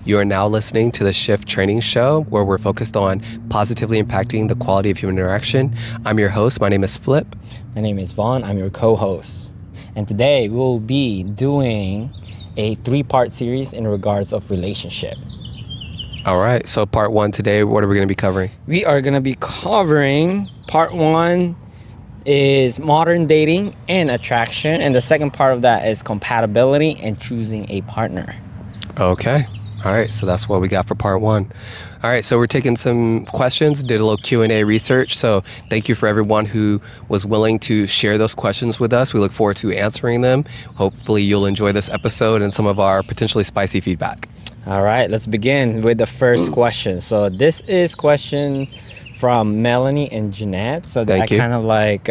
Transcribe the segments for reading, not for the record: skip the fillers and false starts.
You are now listening to the Shift Training Show, where we're focused on positively impacting the quality of human interaction. I'm your host. My name is Flip. My name is Vaughn. I'm your co-host. And today we'll be doing a 3-part series in regards of relationship. All right. So part 1 today, what are we going to be covering? We are going to be covering part 1 is modern dating and attraction. And the second part of that is compatibility and choosing a partner. Okay. All right. So that's what we got for part 1. All right. So we're taking some questions, did a little Q&A research. So thank you for everyone who was willing to share those questions with us. We look forward to answering them. Hopefully you'll enjoy this episode and some of our potentially spicy feedback. All right. Let's begin with the first question. So this is question from Melanie and Jeanette. So that I kind of like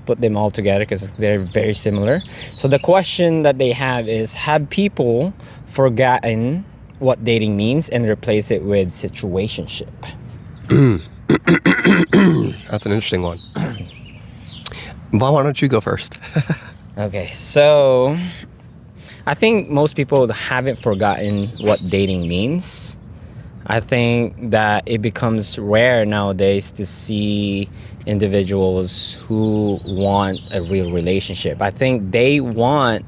put them all together because they're very similar. So the question that they have is, have people forgotten what dating means and replace it with situationship? That's an interesting one. Vaughn, why don't you go first? Okay, so I think most people haven't forgotten what dating means. I think that it becomes rare nowadays to see individuals who want a real relationship. I think they want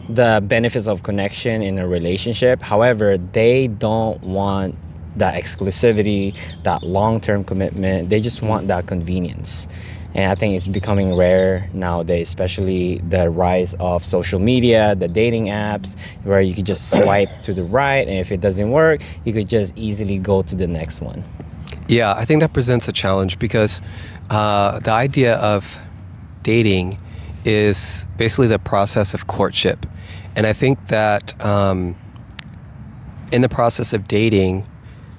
the benefits of connection in a relationship. However, they don't want that exclusivity, that long-term commitment. They just want that convenience. And I think it's becoming rare nowadays, especially the rise of social media, the dating apps, where you could just swipe to the right, and if it doesn't work, you could just easily go to the next one. Yeah, I think that presents a challenge because the idea of dating is basically the process of courtship. And I think that in the process of dating,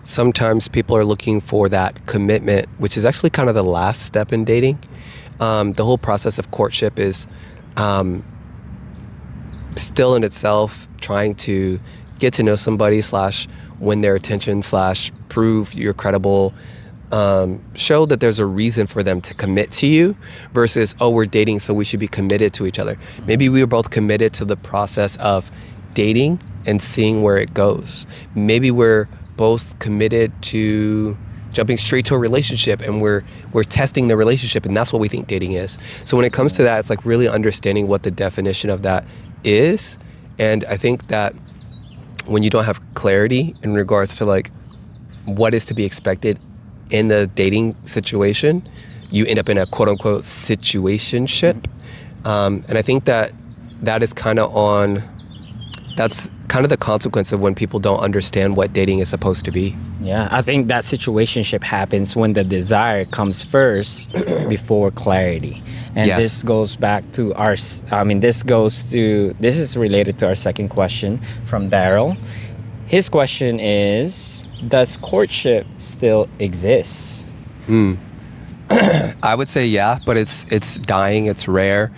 sometimes people are looking for that commitment, which is actually kind of the last step in dating. The whole process of courtship is still in itself trying to get to know somebody / win their attention / prove you're credible, show that there's a reason for them to commit to you versus, oh, we're dating, so we should be committed to each other. Maybe we were both committed to the process of dating and seeing where it goes. Maybe we're both committed to jumping straight to a relationship and we're testing the relationship, and that's what we think dating is. So when it comes to that, it's like really understanding what the definition of that is. And I think that when you don't have clarity in regards to like what is to be expected in the dating situation, you end up in a quote unquote situationship. And I think that is that's kind of the consequence of when people don't understand what dating is supposed to be. Yeah, I think that situationship happens when the desire comes first before clarity. And Yes. this goes back to this is related to our second question from Daryl. His question is, does courtship still exist? I would say yeah, but it's dying, it's rare.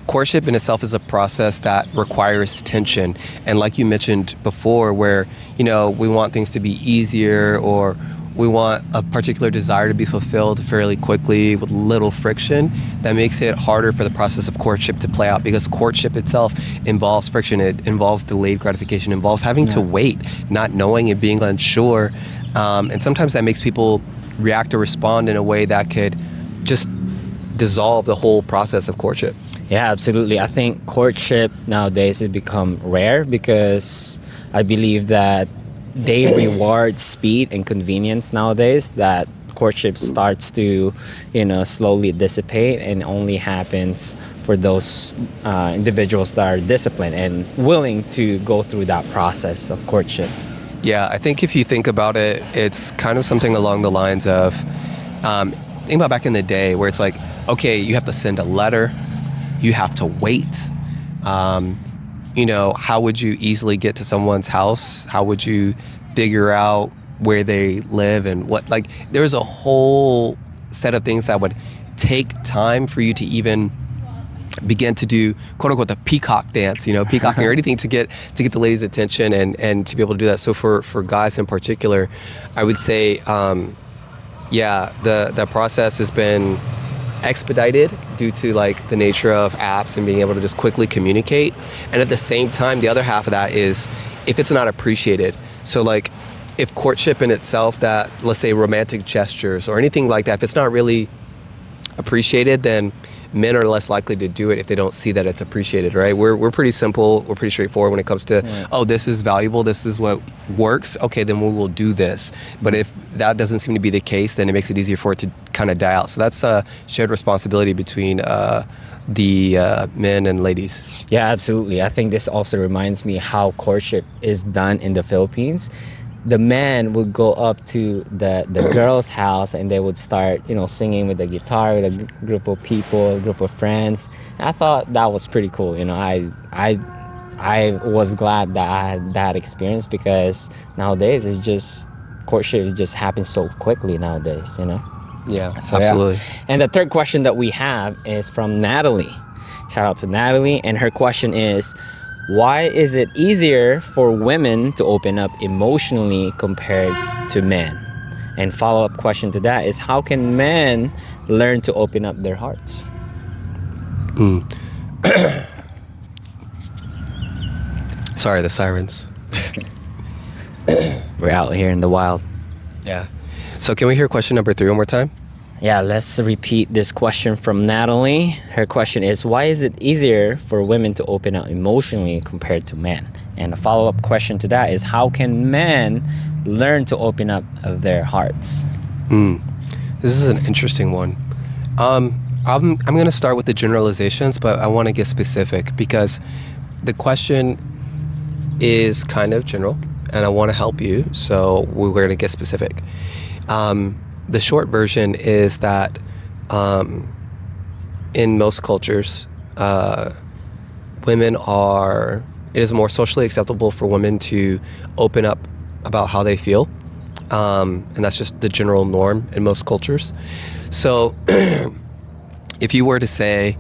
Courtship in itself is a process that requires tension. And like you mentioned before, where, we want things to be easier, or we want a particular desire to be fulfilled fairly quickly with little friction, that makes it harder for the process of courtship to play out, because courtship itself involves friction. It involves delayed gratification, involves having to wait, not knowing and being unsure. And sometimes that makes people react or respond in a way that could just dissolve the whole process of courtship. Yeah, absolutely. I think courtship nowadays has become rare because I believe that they reward speed and convenience nowadays, that courtship starts to, slowly dissipate, and only happens for those individuals that are disciplined and willing to go through that process of courtship. Yeah, I think if you think about it, it's kind of something along the lines of, think about back in the day where it's like, okay, you have to send a letter, you have to wait. How would you easily get to someone's house? How would you figure out where they live and what? Like, there's a whole set of things that would take time for you to even begin to do, quote unquote, the peacock dance, peacocking or anything to get the ladies' attention and to be able to do that. So for guys in particular, I would say, the process has been expedited due to like the nature of apps and being able to just quickly communicate. And at the same time, the other half of that is if it's not appreciated. So like if courtship in itself, that let's say romantic gestures or anything like that, if it's not really appreciated, then men are less likely to do it if they don't see that it's appreciated, right? We're pretty simple, we're pretty straightforward when it comes to, oh, this is valuable, this is what works, okay, then we will do this. But if that doesn't seem to be the case, then it makes it easier for it to kind of die out. So that's a shared responsibility between the men and ladies. Yeah, absolutely. I think this also reminds me how courtship is done in the Philippines. The man would go up to the girl's house and they would start, singing with the guitar with a group of people, a group of friends. And I thought that was pretty cool. I was glad that I had that experience, because nowadays courtship is just happens so quickly nowadays. Yeah, So, absolutely. yeah. And the third question that we have is from Natalie. Shout out to Natalie. And her question is, why is it easier for women to open up emotionally compared to men? And follow-up question to that is, how can men learn to open up their hearts? Sorry, the sirens. We're out here in the wild. Yeah. So can we hear question number 3 one more time? Yeah, let's repeat this question from Natalie. Her question is, why is it easier for women to open up emotionally compared to men? And a follow-up question to that is, how can men learn to open up their hearts? This is an interesting one. I'm going to start with the generalizations, but I want to get specific because the question is kind of general and I want to help you. So we're going to get specific. The short version is that in most cultures, it is more socially acceptable for women to open up about how they feel. And that's just the general norm in most cultures. So if you were to say,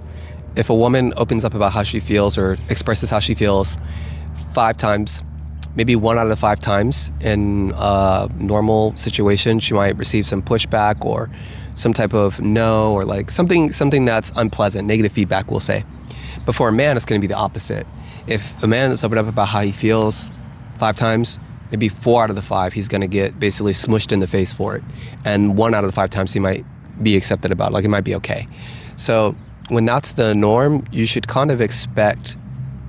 if a woman opens up about how she feels or expresses how she feels 5 times, maybe 1 out of 5 times in a normal situation, she might receive some pushback or some type of no, or like something that's unpleasant, negative feedback, we'll say. But for a man, it's going to be the opposite. If a man is open up about how he feels 5 times, maybe 4 out of the 5, he's going to get basically smushed in the face for it. And 1 out of the 5 times he might be accepted about it, like it might be okay. So when that's the norm, you should kind of expect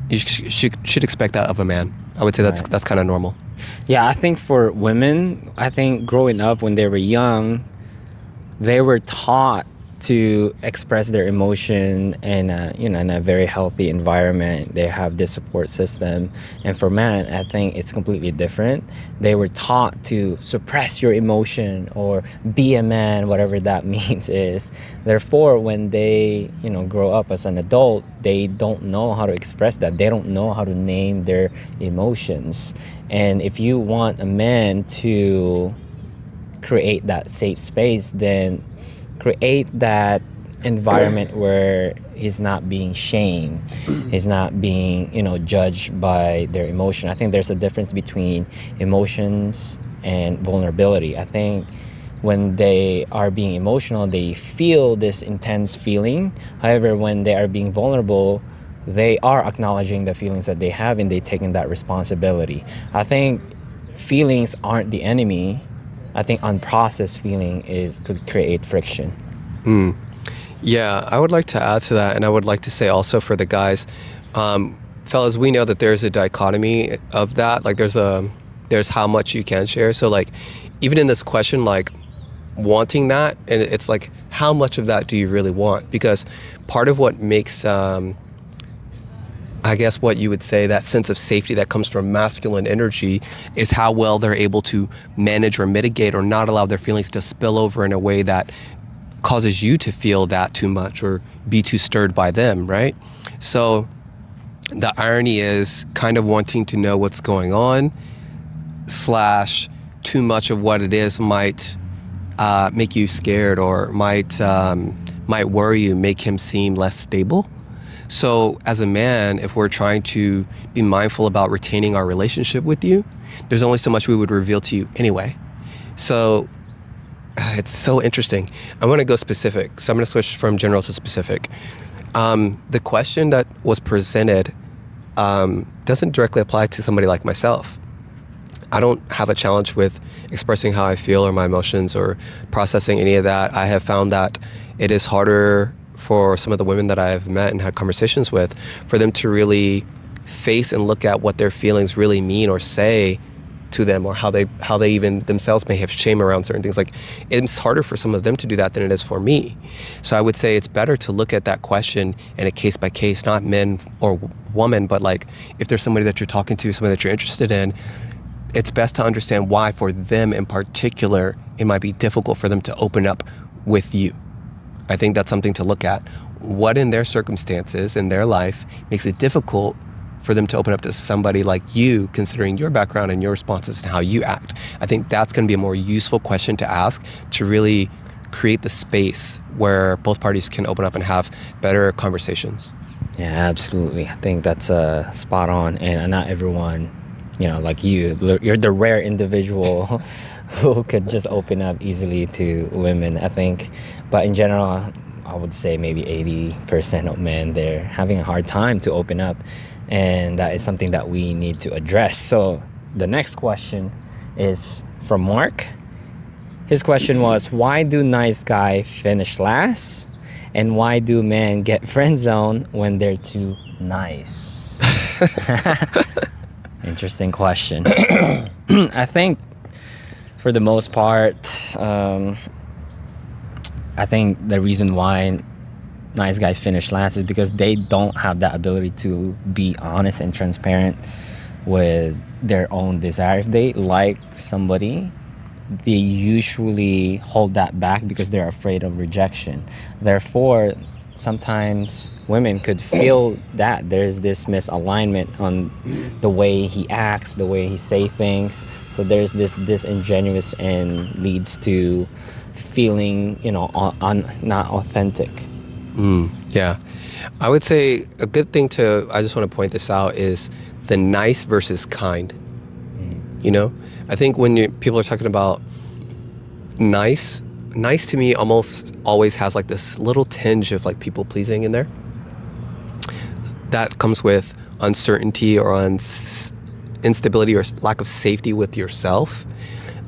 that of a man. I would say that's kind of normal. Yeah, I think for women, growing up when they were young, they were taught to express their emotion in a very healthy environment. They have this support system. And for men, I think it's completely different. They were taught to suppress your emotion or be a man, whatever that means is. Therefore, when they, grow up as an adult, they don't know how to express that. They don't know how to name their emotions. And if you want a man to create that safe space, then create that environment where he's not being shamed, he's not being, judged by their emotion. I think there's a difference between emotions and vulnerability. I think when they are being emotional, they feel this intense feeling. However, when they are being vulnerable, they are acknowledging the feelings that they have and they taking that responsibility. I think feelings aren't the enemy. I think unprocessed feeling could create friction. Yeah, I would like to add to that, and I would like to say also for the guys, fellas, we know that there's a dichotomy of that. Like there's how much you can share. So like even in this question, like wanting that, and it's like how much of that do you really want? Because part of what makes I guess what you would say that sense of safety that comes from masculine energy is how well they're able to manage or mitigate or not allow their feelings to spill over in a way that causes you to feel that too much or be too stirred by them, right? So the irony is kind of wanting to know what's going on / too much of what it is might make you scared or might worry you, make him seem less stable. So as a man, if we're trying to be mindful about retaining our relationship with you, there's only so much we would reveal to you anyway. So It's so interesting. I want to go specific, so I'm going to switch from general to specific. The question that was presented doesn't directly apply to somebody like myself. I don't have a challenge with expressing how I feel or my emotions or processing any of that. I have found that it is harder for some of the women that I've met and had conversations with, for them to really face and look at what their feelings really mean or say to them, or how they even themselves may have shame around certain things. Like, it's harder for some of them to do that than it is for me. So I would say it's better to look at that question in a case by case, not men or woman, but like if there's somebody that you're talking to, somebody that you're interested in, it's best to understand why for them in particular it might be difficult for them to open up with you. I think that's something to look at. What in their circumstances in their life makes it difficult for them to open up to somebody like you, considering your background and your responses and how you act? I think that's going to be a more useful question to ask, to really create the space where both parties can open up and have better conversations. Yeah, absolutely. I think that's spot on. And not everyone, like you're the rare individual who could just open up easily to women, I think. But in general, I would say maybe 80% of men, they're having a hard time to open up. And that is something that we need to address. So the next question is from Mark. His question was, why do nice guys finish last? And why do men get friend zoned when they're too nice? Interesting question. I think for the most part, I think the reason why nice guys finish last is because they don't have that ability to be honest and transparent with their own desire. If they like somebody, they usually hold that back because they're afraid of rejection. Therefore, sometimes women could feel that there's this misalignment on the way he acts, the way he say things. So there's this disingenuous and leads to feeling, not authentic. Yeah. I would say a good thing I just want to point this out, is the nice versus kind. I think when people are talking about nice to me almost always has like this little tinge of like people pleasing in there. That comes with uncertainty or instability or lack of safety with yourself.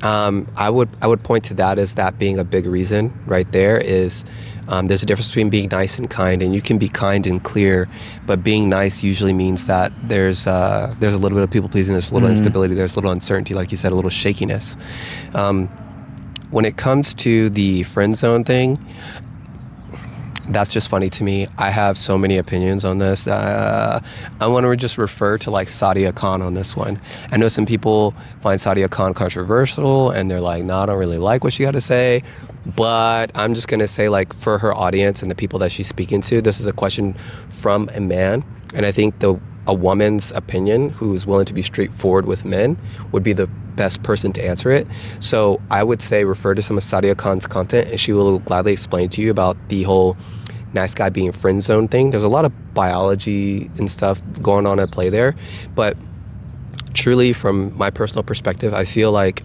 I would point to that as that being a big reason right there. Is there's a difference between being nice and kind, and you can be kind and clear, but being nice usually means that there's a little bit of people pleasing, there's a little instability, there's a little uncertainty, like you said, a little shakiness. When it comes to the friend zone thing, that's just funny to me. I have so many opinions on this. I want to just refer to like Sadia Khan on this one. I know some people find Sadia Khan controversial and they're like, no, I don't really like what she got to say. But I'm just going to say, like, for her audience and the people that she's speaking to, this is a question from a man. And I think a woman's opinion who's willing to be straightforward with men would be the best person to answer it. So I would say refer to some of Sadia Khan's content, and she will gladly explain to you about the whole nice guy being friend zone thing. There's a lot of biology and stuff going on at play there. But truly, from my personal perspective, I feel like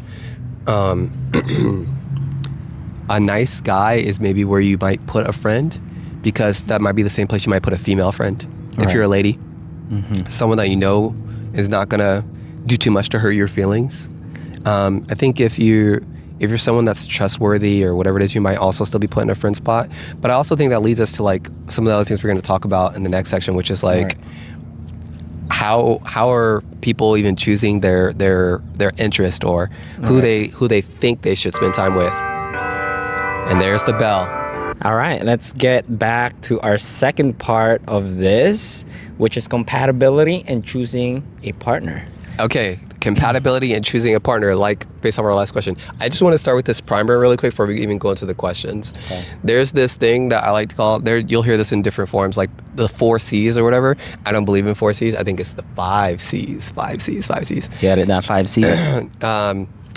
a nice guy is maybe where you might put a friend, because that might be the same place you might put a female friend. If you're a lady, someone that you know is not gonna do too much to hurt your feelings. I think if you're someone that's trustworthy or whatever it is, you might also still be put in a friend spot. But I also think that leads us to like some of the other things we're going to talk about in the next section, which is like how are people even choosing their interest, or who they think they should spend time with. And there's the bell. All right, let's get back to our second part of this, which is compatibility and choosing a partner. Okay, compatibility and choosing a partner, like based on our last question. I just want to start with this primer really quick before we even go into the questions. Okay. There's this thing that I like to call, you'll hear this in different forms, like the 4 C's or whatever. I don't believe in 4 C's. I think it's the 5 C's. 5 C's. Get it, not 5 C's.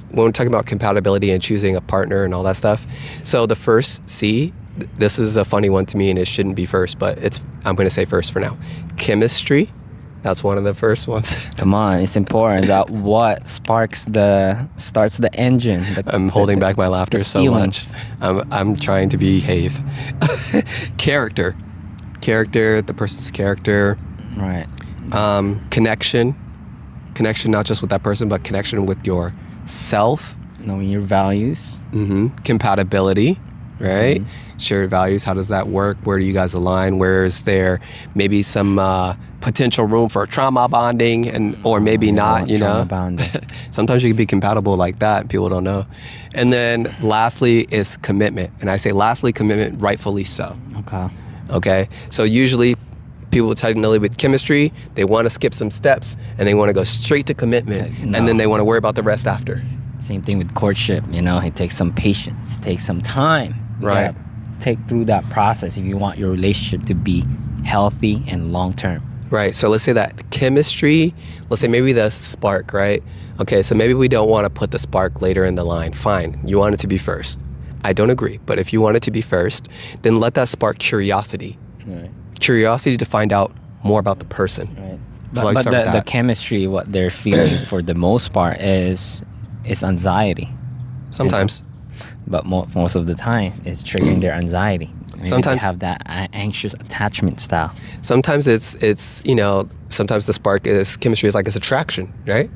When we're talking about compatibility and choosing a partner and all that stuff. So the first C, this is a funny one to me and it shouldn't be first, but I'm going to say first for now. Chemistry. That's one of the first ones. Come on, it's important that what starts the engine. I'm holding back my laughter so feelings. much. I'm trying to behave. Character, the person's character. Right. Connection, not just with that person, but connection with yourself. Knowing your values. Compatibility, right? Shared values. How does that work? Where do you guys align? Where is there maybe some potential room for trauma bonding, or maybe not? You know, bonding. Sometimes you can be compatible like that, and people don't know. And then lastly is commitment, and I say lastly commitment, rightfully so. Okay. So usually people technically with chemistry, they want to skip some steps and they want to go straight to commitment, and then they want to worry about the rest after. Same thing with courtship. You know, it takes some patience, takes some time. Right. Take through that process if you want your relationship to be healthy and long term. Right. So let's say that chemistry, let's say maybe the spark, right? Okay, so maybe we don't want to put the spark later in the line. Fine. You want it to be first. I don't agree. But if you want it to be first, then let that spark curiosity. Right. Curiosity to find out more about the person. Right. But the chemistry, what they're feeling for the most part is anxiety. Sometimes. But most of the time, it's triggering their anxiety. Maybe Sometimes they have that anxious attachment style. Sometimes it's sometimes the spark is chemistry is like it's attraction, right?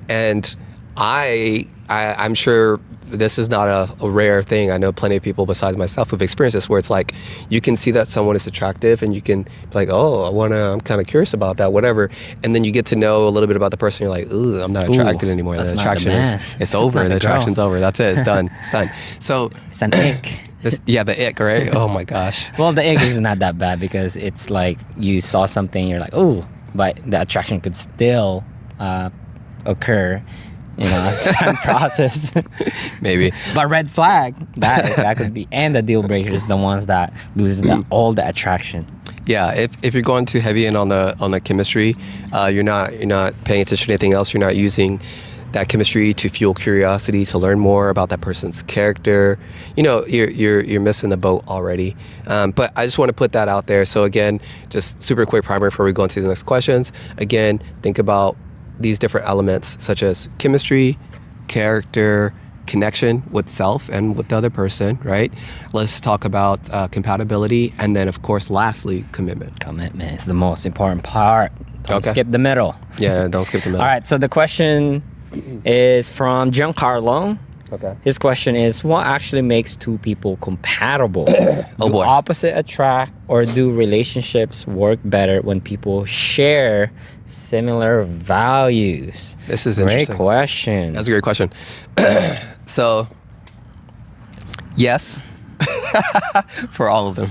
And I'm sure this is not a rare thing. I know plenty of people besides myself who've experienced this, where it's like you can see that someone is attractive and you can be like, oh, I'm kind of curious about that, whatever. And then you get to know a little bit about the person. You're like, ooh, I'm not attracted anymore. The attraction it's over. The attraction's over. That's it. It's done. It's done. So it's an ick. The ick, right? Oh my gosh. Well, the ick is not that bad because it's like you saw something, you're like, oh, but the attraction could still occur. You know, as time process. Maybe. But red flag, that could be, and the deal breaker is the ones that lose all the attraction. Yeah, if you're going too heavy in on the chemistry, you're not paying attention to anything else. You're not using that chemistry to fuel curiosity, to learn more about that person's character. You know, you're missing the boat already. But I just want to put that out there. So again, just super quick primer before we go into the next questions. Again, think about these different elements such as chemistry, character, connection with self and with the other person, right? Let's talk about compatibility, and then of course lastly, commitment. Commitment is the most important part. Don't skip the middle. Yeah, don't skip the middle. All right, so the question is from Giancarlo. Okay. His question is, what actually makes two people compatible? Oh boy. Do opposite attract, or do relationships work better when people share similar values? This is interesting. Great question. That's a great question. So, yes, for all of them,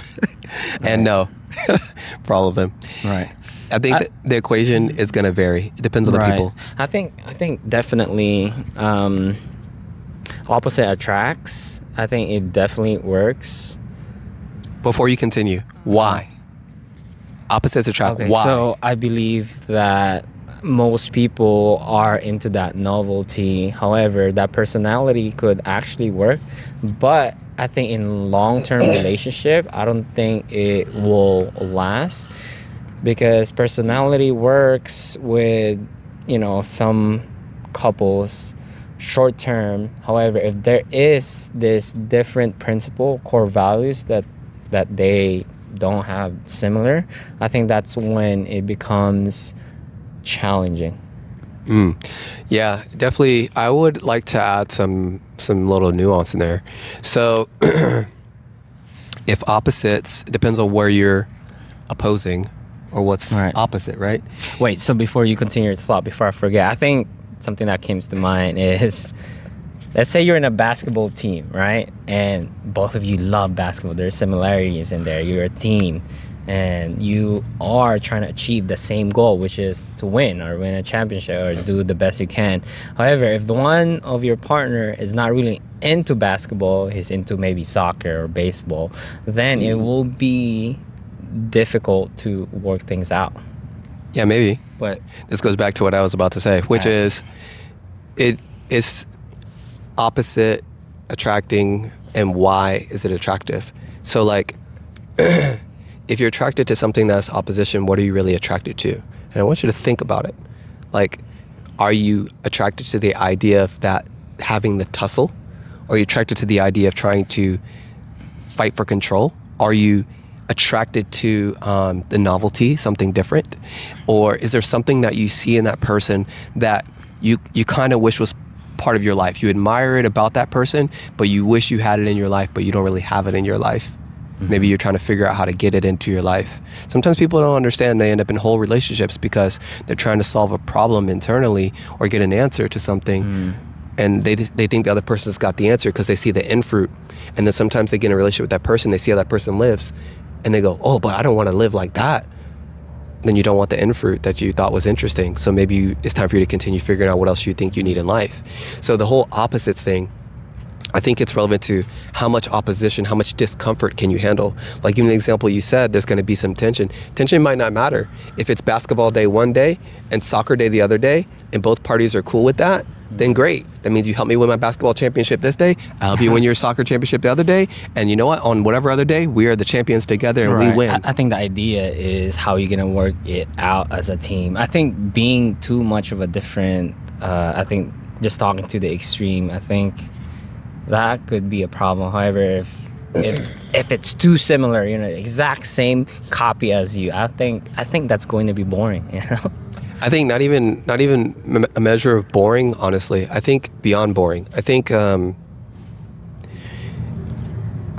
and no, for all of them. Right. I think that the equation is going to vary. It depends on the people. I think definitely opposite attracts. I think it definitely works. Before you continue, why? Opposites attract. Okay, why? so I believe that most people are into that novelty. However, that personality could actually work. But I think in long-term relationship, I don't think it will last, because personality works with, some couples short term. However, if there is this different principle, core values that they don't have similar, I think that's when it becomes challenging. Yeah, definitely. I would like to add some little nuance in there. So if opposites, it depends on where you're opposing or what's opposite, right? Wait, so before you continue your thought, before I forget, I think something that comes to mind is, let's say you're in a basketball team, right? And both of you love basketball. There's similarities in there. You're a team and you are trying to achieve the same goal, which is to win a championship or do the best you can. However, if the one of your partner is not really into basketball, he's into maybe soccer or baseball, then it will be difficult to work things out. Yeah, maybe. But this goes back to what I was about to say, which is it is opposite attracting, and why is it attractive? So like if you're attracted to something that's opposition, what are you really attracted to? And I want you to think about it. Like, are you attracted to the idea of that having the tussle? Or are you attracted to the idea of trying to fight for control? Are you attracted to the novelty, something different? Or is there something that you see in that person that you kind of wish was part of your life? You admire it about that person, but you wish you had it in your life, but you don't really have it in your life. Maybe you're trying to figure out how to get it into your life. Sometimes people don't understand. They end up in whole relationships because they're trying to solve a problem internally or get an answer to something. And they think the other person's got the answer because they see the end fruit. And then sometimes they get in a relationship with that person, they see how that person lives, and they go, oh, but I don't want to live like that. Then you don't want the end fruit that you thought was interesting. So maybe it's time for you to continue figuring out what else you think you need in life. So the whole opposites thing, I think it's relevant to how much opposition, how much discomfort can you handle. Like in the example you said, there's going to be some tension. Tension might not matter. If it's basketball day one day and soccer day the other day, and both parties are cool with that, then great. That means you help me win my basketball championship this day, I'll help you win your soccer championship the other day, and you know what? On whatever other day, we are the champions together and we win. I think the idea is how you're going to work it out as a team. I think being too much of a different, I think just talking to the extreme, I think that could be a problem. However, if it's too similar, exact same copy as you, I think that's going to be boring. I think not even a measure of boring. Honestly, I think beyond boring. I think I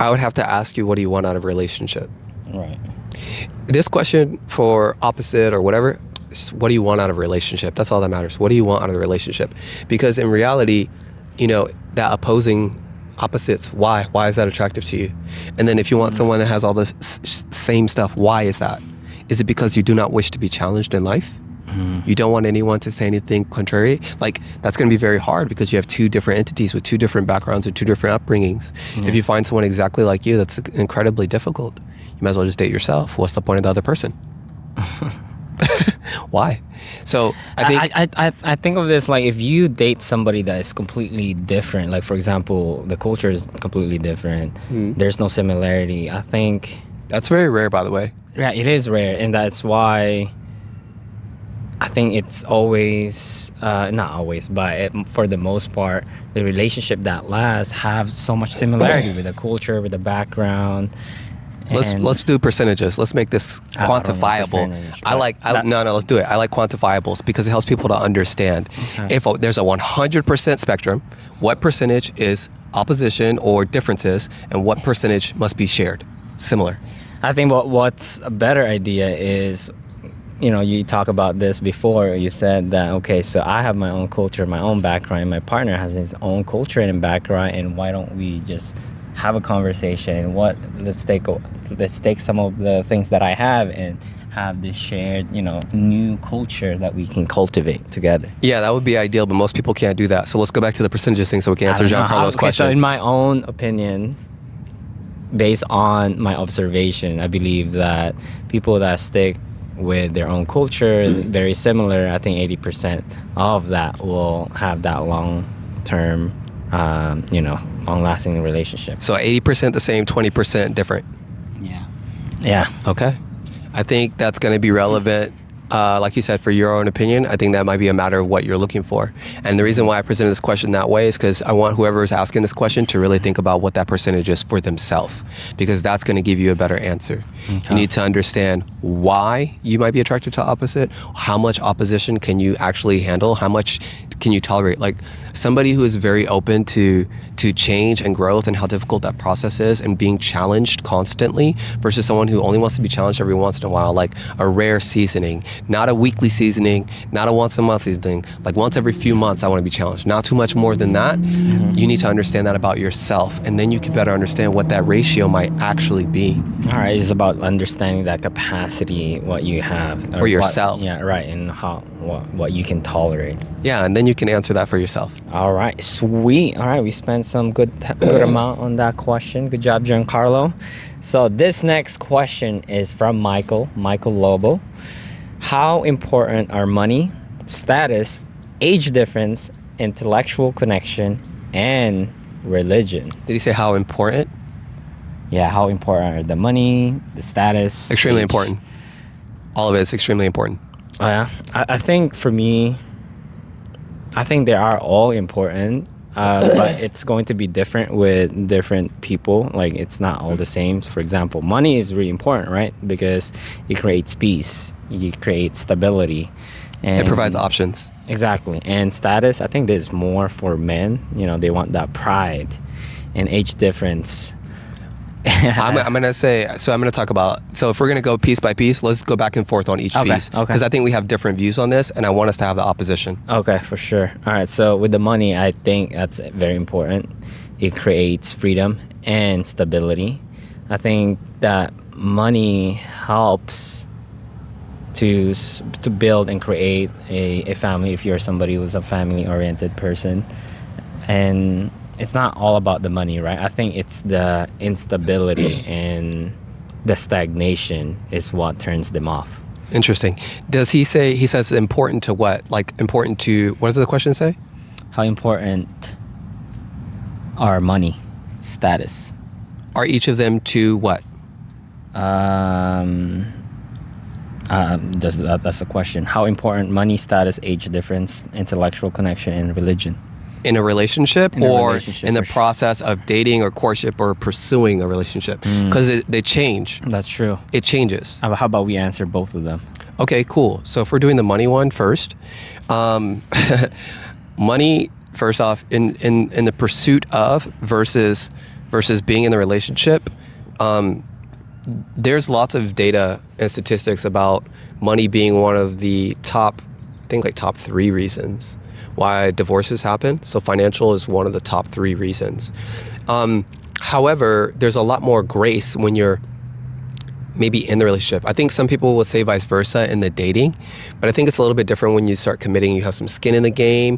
would have to ask you, what do you want out of a relationship? Right. This question for opposite or whatever, what do you want out of a relationship? That's all that matters. What do you want out of the relationship? Because in reality, that opposing opposites, why is that attractive to you? And then if you want someone that has all the same stuff, why is that? Is it because you do not wish to be challenged in life? You don't want anyone to say anything contrary? Like, that's going to be very hard because you have two different entities with two different backgrounds and two different upbringings. If you find someone exactly like you, that's incredibly difficult. You might as well just date yourself. What's the point of the other person? Why? So I think of this like, if you date somebody that is completely different, like for example, the culture is completely different, there's no similarity. I think that's very rare, by the way. Yeah, it is rare, and that's why I think it's always, not always, but for the most part, the relationship that lasts have so much similarity with the culture, with the background. Let's do percentages. Let's make this quantifiable. Let's do it. I like quantifiables because it helps people to understand. Okay. If there's a 100% spectrum, what percentage is opposition or differences, and what percentage must be shared, similar? I think what's a better idea is, you talk about this before. You said that, okay, so I have my own culture, my own background, my partner has his own culture and background, and why don't we just have a conversation and let's take some of the things that I have and have this shared, new culture that we can cultivate together. Yeah, that would be ideal, but most people can't do that. So let's go back to the percentages thing so we can answer Giancarlo's question. So in my own opinion, based on my observation, I believe that people that stick with their own culture, very similar, I think 80% of that will have that long-term, long-lasting relationship. So 80% the same, 20% different. Yeah. Okay. I think that's going to be relevant. Like you said, for your own opinion, I think that might be a matter of what you're looking for. And the reason why I presented this question that way is because I want whoever is asking this question to really think about what that percentage is for themselves, because that's going to give you a better answer. Okay. You need to understand why you might be attracted to opposite. How much opposition can you actually handle? How much can you tolerate? Like somebody who is very open to change and growth and how difficult that process is and being challenged constantly versus someone who only wants to be challenged every once in a while, like a rare seasoning, not a weekly seasoning, not a once a month seasoning, like once every few months I want to be challenged, not too much more than that. You need to understand that about yourself, and then you can better understand what that ratio might actually be. All right, it's about understanding that capacity, what you have for yourself. And what you can tolerate. Yeah, and then you can answer that for yourself. All right, sweet. All right, we spent some good amount on that question. Good job, Giancarlo. So this next question is from Michael Lobo. How important are money, status, age difference, intellectual connection, and religion? Did he say how important? Yeah, how important are the money, the status? Extremely age? Important. All of it is extremely important. Yeah, I think for me, I think they are all important, but it's going to be different with different people. Like it's not all the same. For example, money is really important, right? Because it creates peace, it creates stability, It provides and options. exactly. And status, I think there's more for men. You know, they want that pride and age difference. I'm gonna say, so I'm gonna talk about, so if we're gonna go piece by piece, let's go back and forth on each Okay, piece, okay. because I think we have different views on this, and I want us to have the opposition. Okay, for sure. All right, so with the money, I think that's very important. It creates freedom and stability. I think that money helps to build and create a family if you're somebody who's a family oriented person. And it's not all about the money, right? I think it's the instability and the stagnation is what turns them off. Interesting. Does he say, he says important to what? Like important to, what does the question say? How important are money, status? Are each of them to what? That's the question. How important money, status, age difference, intellectual connection, and religion? In a relationship, In a or relationship, in the for sure. process of dating or courtship or pursuing a relationship? Because they change. That's true. It changes. How about we answer both of them? Okay, cool. So if we're doing the money one first, money first off in the pursuit of versus being in the relationship, there's lots of data and statistics about money being one of the top, I think like top 3 reasons why divorces happen. So financial is one of the top 3 reasons. However, there's a lot more grace when you're maybe in the relationship. I think some people will say vice versa in the dating, but I think it's a little bit different when you start committing. You have some skin in the game,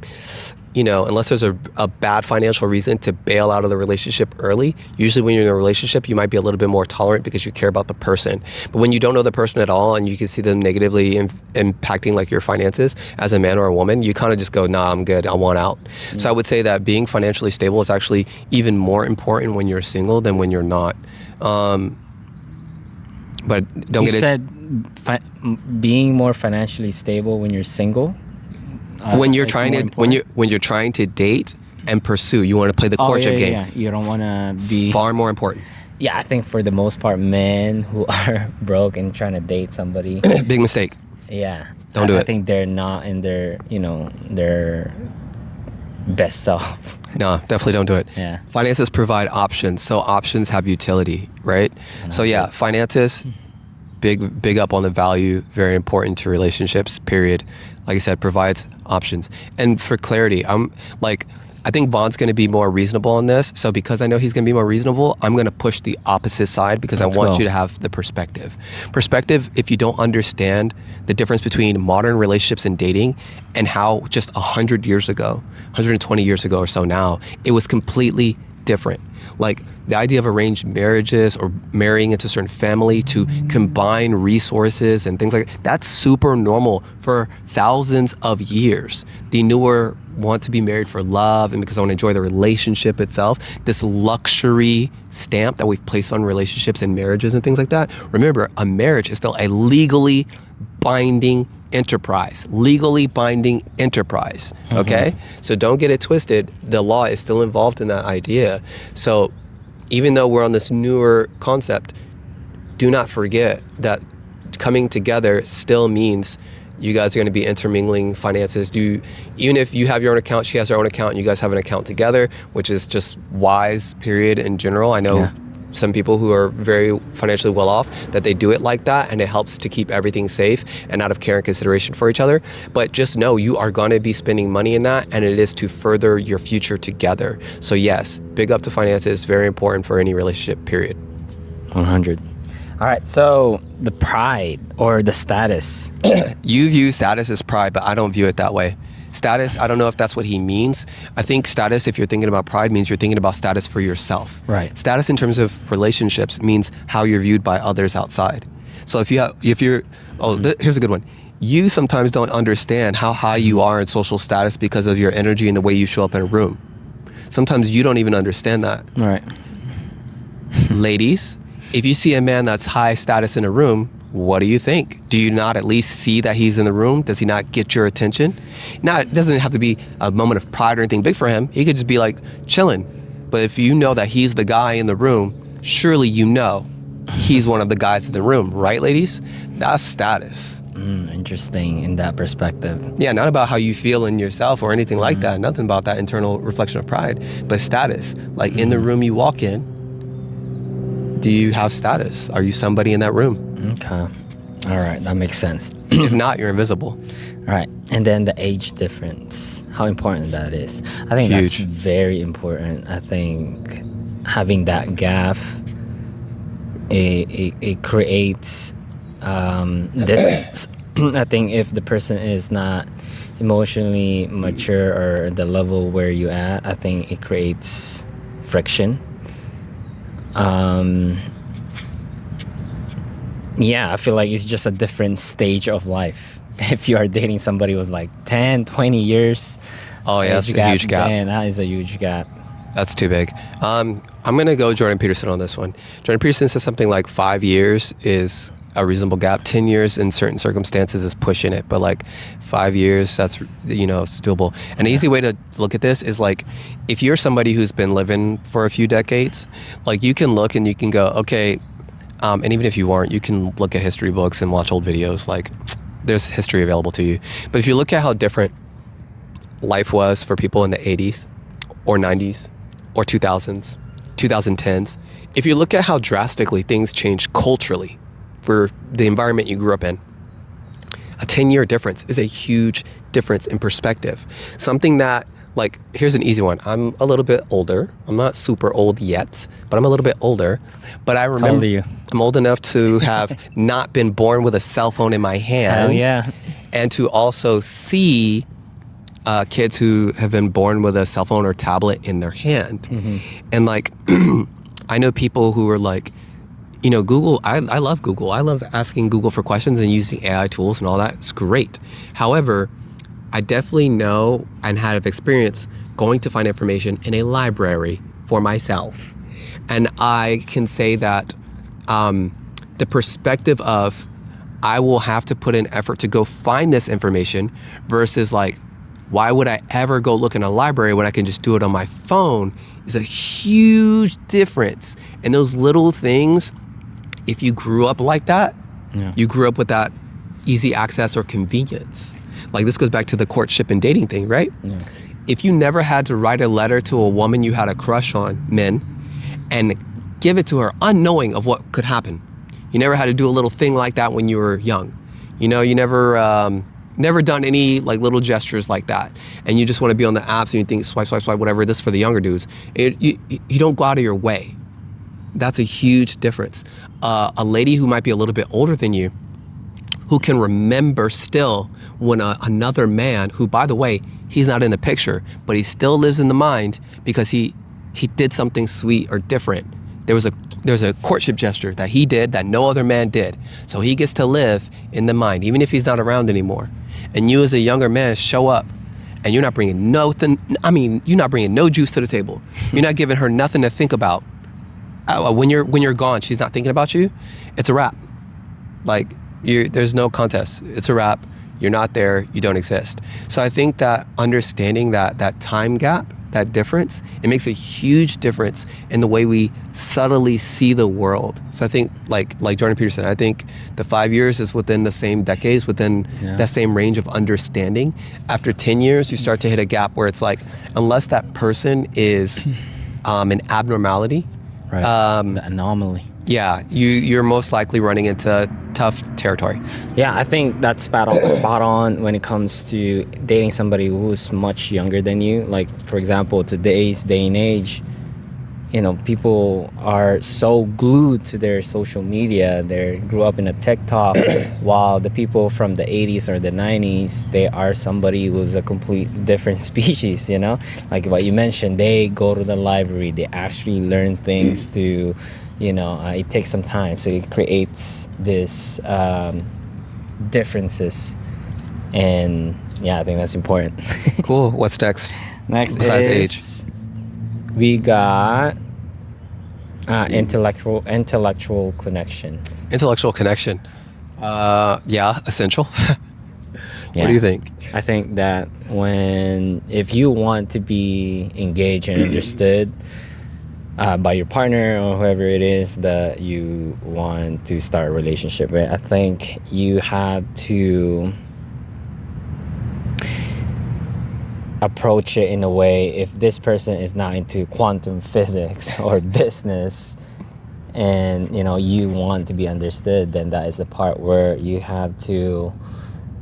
you know, unless there's a bad financial reason to bail out of the relationship early. Usually when you're in a relationship, you might be a little bit more tolerant because you care about the person. But when you don't know the person at all and you can see them negatively impacting like your finances as a man or a woman, you kind of just go, nah, I'm good, I want out. So I would say that being financially stable is actually even more important when you're single than when you're not. But don't You get it. said being more financially stable when you're single. When you're It's trying more to important? when you're trying to date and pursue, you want to play the Oh, courtship game. yeah. You don't want to be. Far more important. Yeah, I think for the most part, men who are broke and trying to date somebody, Big mistake. yeah, Don't do I it. think they're not in their, their best self. No, definitely don't do it. Yeah. Finances provide options, so options have utility, right? So yeah, finances, big up on the value, very important to relationships, period. Like I said, provides options. And for clarity, I think Vaughn's going to be more reasonable on this. So because I know he's going to be more reasonable, I'm going to push the opposite side because Let's I want go. you to have the perspective. Perspective, if you don't understand the difference between modern relationships and dating and how just 100 years ago, 120 years ago or so now, it was completely different. Like the idea of arranged marriages or marrying into a certain family to combine resources and things like that, that's super normal for thousands of years. The newer want to be married for love and because I want to enjoy the relationship itself. This luxury stamp that we've placed on relationships and marriages and things like that. Remember, a marriage is still a legally binding enterprise, okay? So don't get it twisted. The law is still involved in that idea. So even though we're on this newer concept, do not forget that coming together still means you guys are going to be intermingling finances. Even if you have your own account, she has her own account, and you guys have an account together, which is just wise, period, in general. I know some people who are very financially well off that they do it like that, and it helps to keep everything safe and out of care and consideration for each other. But just know you are going to be spending money in that, and it is to further your future together. So yes, big up to finances, very important for any relationship, period. 100. All right, so the pride or the status. You view status as pride, but I don't view it that way. Status, I don't know if that's what he means. I think status, if you're thinking about pride, means you're thinking about status for yourself. Right. Status in terms of relationships means how you're viewed by others outside. So here's a good one. You sometimes don't understand how high you are in social status because of your energy and the way you show up in a room. Sometimes you don't even understand that. Right. Ladies, if you see a man that's high status in a room, what do you think? Do you not at least see that he's in the room? Does he not get your attention? Now, it doesn't have to be a moment of pride or anything big for him. He could just be like chilling. But if you know that he's the guy in the room, surely you know he's one of the guys in the room, right, ladies? That's status. Interesting in that perspective. Yeah, not about how you feel in yourself or anything like that. Nothing about that internal reflection of pride, but status. Like in the room you walk in, do you have status? Are you somebody in that room? Okay. All right, that makes sense. If not, you're invisible. All right, and then the age difference, how important that is. I think Huge. that's very important. I think having that gap, it creates distance. I think if the person is not emotionally mature or the level where you at, I think it creates friction. Yeah, I feel like it's just a different stage of life. If you are dating somebody who's like 10, 20 years. Oh yeah, that's a huge gap. Man, that is a huge gap. That's too big. I'm going to go Jordan Peterson on this one. Jordan Peterson says something like 5 years is a reasonable gap. 10 years in certain circumstances is pushing it, but like 5 years, that's, it's doable. An easy way to look at this is like, if you're somebody who's been living for a few decades, like you can look and you can go, okay, and even if you aren't, you can look at history books and watch old videos. Like there's history available to you. But if you look at how different life was for people in the 80s or 90s or 2000s, 2010s, if you look at how drastically things changed culturally for the environment you grew up in, a 10-year difference is a huge difference in perspective. Something that, like, here's an easy one. I'm a little bit older. I'm not super old yet, but I'm a little bit older. But I remember, How old are you? I'm old enough to have not been born with a cell phone in my hand. Oh, yeah. And to also see kids who have been born with a cell phone or tablet in their hand. Mm-hmm. And like, I know people who are like, Google, I love Google. I love asking Google for questions and using AI tools and all that. It's great. However, I definitely know and have experience going to find information in a library for myself. And I can say that the perspective of I will have to put in effort to go find this information versus like, why would I ever go look in a library when I can just do it on my phone is a huge difference. And those little things, if you grew up like that, you grew up with that easy access or convenience. Like this goes back to the courtship and dating thing, right? Yeah. If you never had to write a letter to a woman you had a crush on, men, and give it to her unknowing of what could happen. You never had to do a little thing like that when you were young. You never done any like little gestures like that. And you just want to be on the apps and you think swipe, swipe, swipe, whatever. This is for the younger dudes. You don't go out of your way. That's a huge difference. A lady who might be a little bit older than you, who can remember still when another man, who by the way, he's not in the picture, but he still lives in the mind because he did something sweet or different. There's a courtship gesture that he did that no other man did. So he gets to live in the mind, even if he's not around anymore. And you as a younger man show up and you're not bringing nothing. I mean, you're not bringing no juice to the table. You're not giving her nothing to think about. When you're gone, she's not thinking about you. It's a wrap. Like there's no contest. It's a wrap. You're not there. You don't exist. So I think that understanding that time gap, that difference, it makes a huge difference in the way we subtly see the world. So I think like Jordan Peterson, I think the 5 years is within the same decades, within that same range of understanding. After 10 years, you start to hit a gap where it's like, unless that person is an abnormality, right. The anomaly. Yeah, you're most likely running into tough territory. Yeah, I think that's spot on when it comes to dating somebody who's much younger than you. Like, for example, today's day and age, people are so glued to their social media. They grew up in a TikTok, while the people from the 80s or the 90s, they are somebody who's a complete different species, Like what you mentioned, they go to the library, they actually learn things to... it takes some time, so it creates this differences, and I think that's important. Cool. What's next? Next besides is age, we got intellectual connection. Intellectual connection. Yeah, essential. Yeah. What do you think? I think that if you want to be engaged and understood by your partner or whoever it is that you want to start a relationship with, I think you have to approach it in a way, if this person is not into quantum physics or business and you want to be understood, then that is the part where you have to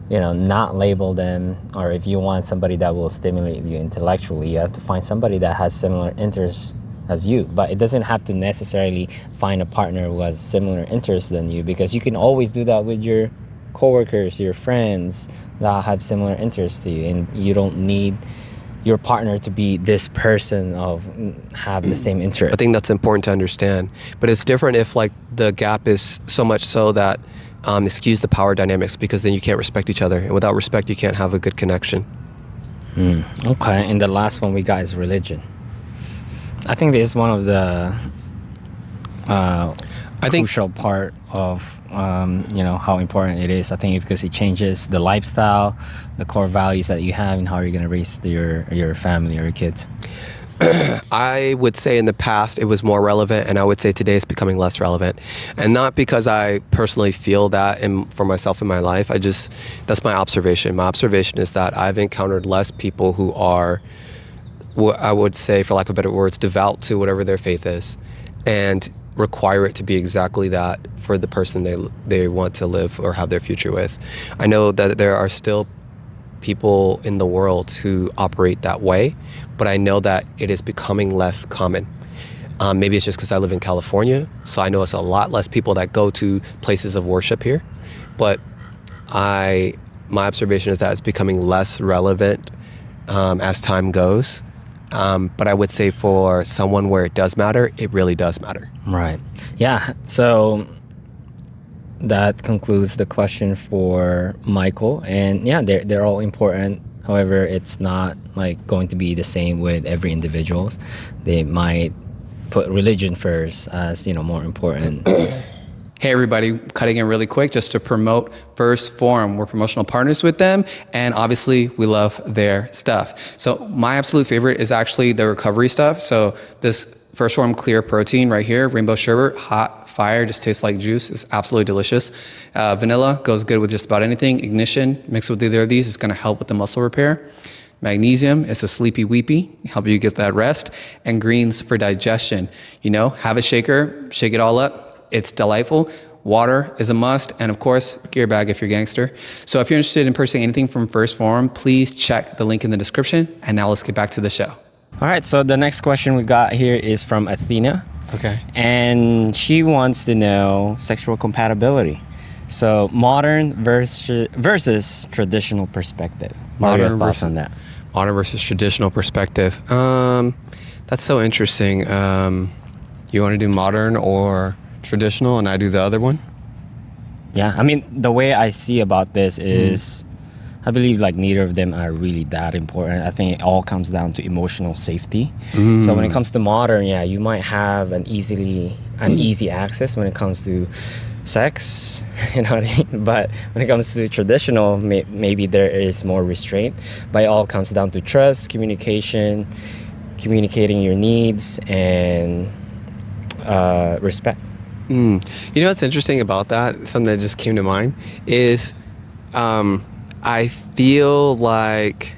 not label them. Or if you want somebody that will stimulate you intellectually, you have to find somebody that has similar interests as you. But it doesn't have to necessarily find a partner who has similar interests than you, because you can always do that with your coworkers, your friends that have similar interests to you, and you don't need your partner to be this person of have the same interest. I think that's important to understand. But it's different if like the gap is so much so that it skews the power dynamics, because then you can't respect each other, and without respect you can't have a good connection. Okay, and the last one we got is religion. I think this is one of the crucial part of how important it is. I think because it changes the lifestyle, the core values that you have, and how you're going to raise your family or your kids. I would say in the past it was more relevant, and I would say today it's becoming less relevant. And not because I personally feel that for myself in my life. That's my observation. My observation is that I've encountered less people who are, what I would say, for lack of better words, devout to whatever their faith is, and require it to be exactly that for the person they want to live or have their future with. I know that there are still people in the world who operate that way, but I know that it is becoming less common. Maybe it's just because I live in California, so I know it's a lot less people that go to places of worship here. But my observation is that it's becoming less relevant as time goes. But I would say for someone where it does matter, it really does matter. Right. Yeah. So that concludes the question for Michael. And yeah, they're all important. However, it's not like going to be the same with every individuals. They might put religion first as more important. Hey everybody, cutting in really quick just to promote First Forum. We're promotional partners with them, and obviously we love their stuff. So my absolute favorite is actually the recovery stuff. So this First Forum Clear Protein right here, rainbow sherbet, hot fire, just tastes like juice. It's absolutely delicious. Vanilla goes good with just about anything. Ignition mixed with either of these is gonna help with the muscle repair. Magnesium is a sleepy weepy, help you get that rest. And greens for digestion. Have a shaker, shake it all up. It's delightful. Water is a must, and of course, gear bag if you're a gangster. So if you're interested in purchasing anything from First Forum, please check the link in the description. And now let's get back to the show. All right, so the next question we got here is from Athena. Okay. And she wants to know sexual compatibility. So modern versus traditional perspective. What are your thoughts on that? Modern versus traditional perspective. That's so interesting. You want to do modern or traditional, and I do the other one? Yeah, I mean, the way I see about this is I believe like neither of them are really that important. I think it all comes down to emotional safety. So when it comes to modern, yeah, you might have an easy access when it comes to sex, you know what I mean? But when it comes to traditional, maybe there is more restraint. But it all comes down to trust, communication, communicating your needs, and respect. You know what's interesting about that? Something that just came to mind is I feel like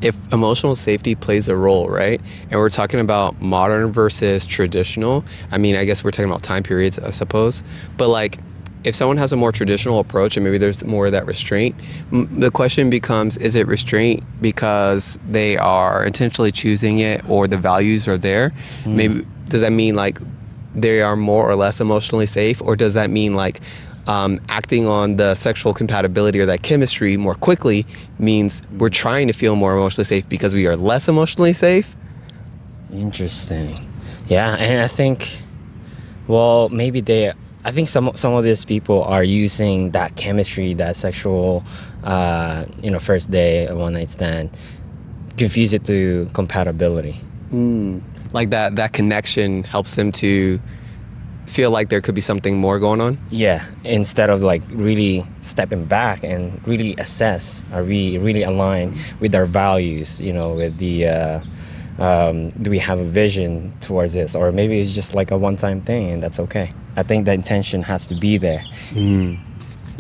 if emotional safety plays a role, right? And we're talking about modern versus traditional. I mean, I guess we're talking about time periods, I suppose. But like, if someone has a more traditional approach and maybe there's more of that restraint, the question becomes, is it restraint because they are intentionally choosing it or the values are there? Maybe, does that mean like they are more or less emotionally safe? Or does that mean like acting on the sexual compatibility or that chemistry more quickly means we're trying to feel more emotionally safe because we are less emotionally safe? Interesting. Yeah, and I think, well, maybe I think some of these people are using that chemistry, that sexual, first day, a one night stand, confuse it to compatibility. Like that connection helps them to feel like there could be something more going on. Yeah, instead of like really stepping back and really assess, are we really aligned with our values, with the do we have a vision towards this, or maybe it's just like a one-time thing and that's okay. I think the intention has to be there.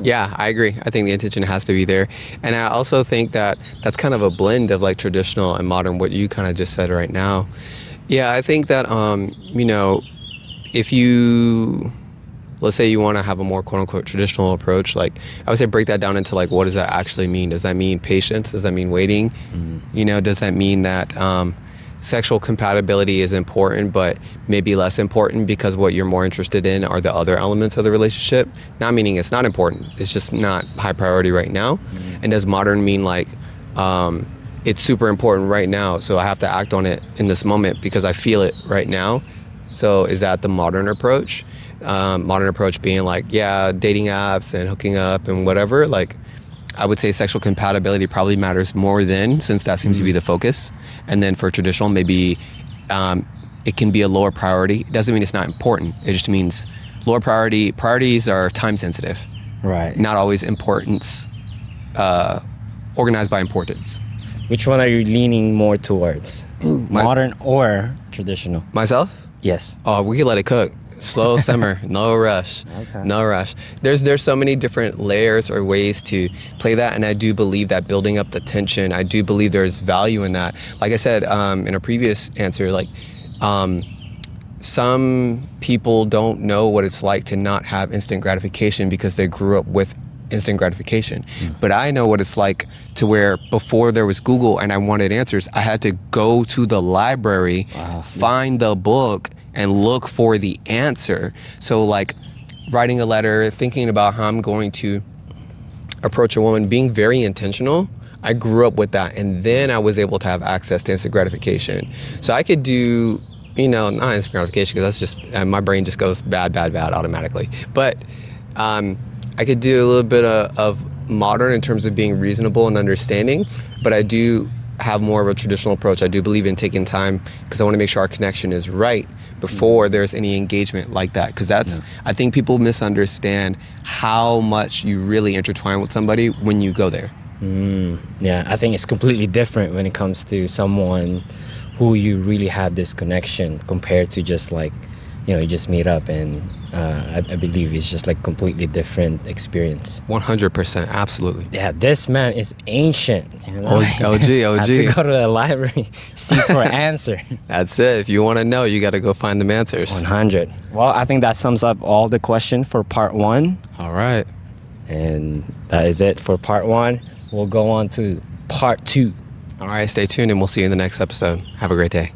Yeah, I agree. I think the intention has to be there. And I also think that that's kind of a blend of like traditional and modern, what you kind of just said right now. Yeah, I think that, if you, let's say you want to have a more quote unquote traditional approach, like I would say break that down into like, what does that actually mean? Does that mean patience? Does that mean waiting? Does that mean that sexual compatibility is important, but maybe less important because what you're more interested in are the other elements of the relationship? Not meaning it's not important. It's just not high priority right now. And does modern mean like, it's super important right now, so I have to act on it in this moment because I feel it right now? So is that the modern approach? Modern approach being like, yeah, dating apps and hooking up and whatever. Like, I would say sexual compatibility probably matters more then, since that seems to be the focus. And then for traditional, maybe it can be a lower priority. It doesn't mean it's not important. It just means lower priority. Priorities are time sensitive. Right. Not always importance, organized by importance. Which one are you leaning more towards? Modern or traditional? Myself? Yes. Oh, we can let it cook. Slow simmer, no rush, no rush. There's so many different layers or ways to play that, and I do believe that building up the tension, I do believe there's value in that. Like I said in a previous answer, like some people don't know what it's like to not have instant gratification because they grew up with instant gratification. But I know what it's like to where before there was Google and I wanted answers, I had to go to the library, find the book, and look for the answer. So like writing a letter, thinking about how I'm going to approach a woman, being very intentional, I grew up with that. And then I was able to have access to instant gratification. So I could do, not instant gratification, because that's just, my brain just goes bad automatically. But I could do a little bit of modern in terms of being reasonable and understanding, but I do have more of a traditional approach. I do believe in taking time because I want to make sure our connection is right before there's any engagement like that. Because I think people misunderstand how much you really intertwine with somebody when you go there. Yeah, I think it's completely different when it comes to someone who you really have this connection compared to just like, you just meet up and I believe it's just like completely different experience. 100%, absolutely. Yeah, this man is ancient. OG. Had to go to the library, seek for an answer. That's it. If you want to know, you got to go find them answers. 100. Well, I think that sums up all the question for part 1. All right. And that is it for part 1. We'll go on to part 2. All right, stay tuned and we'll see you in the next episode. Have a great day.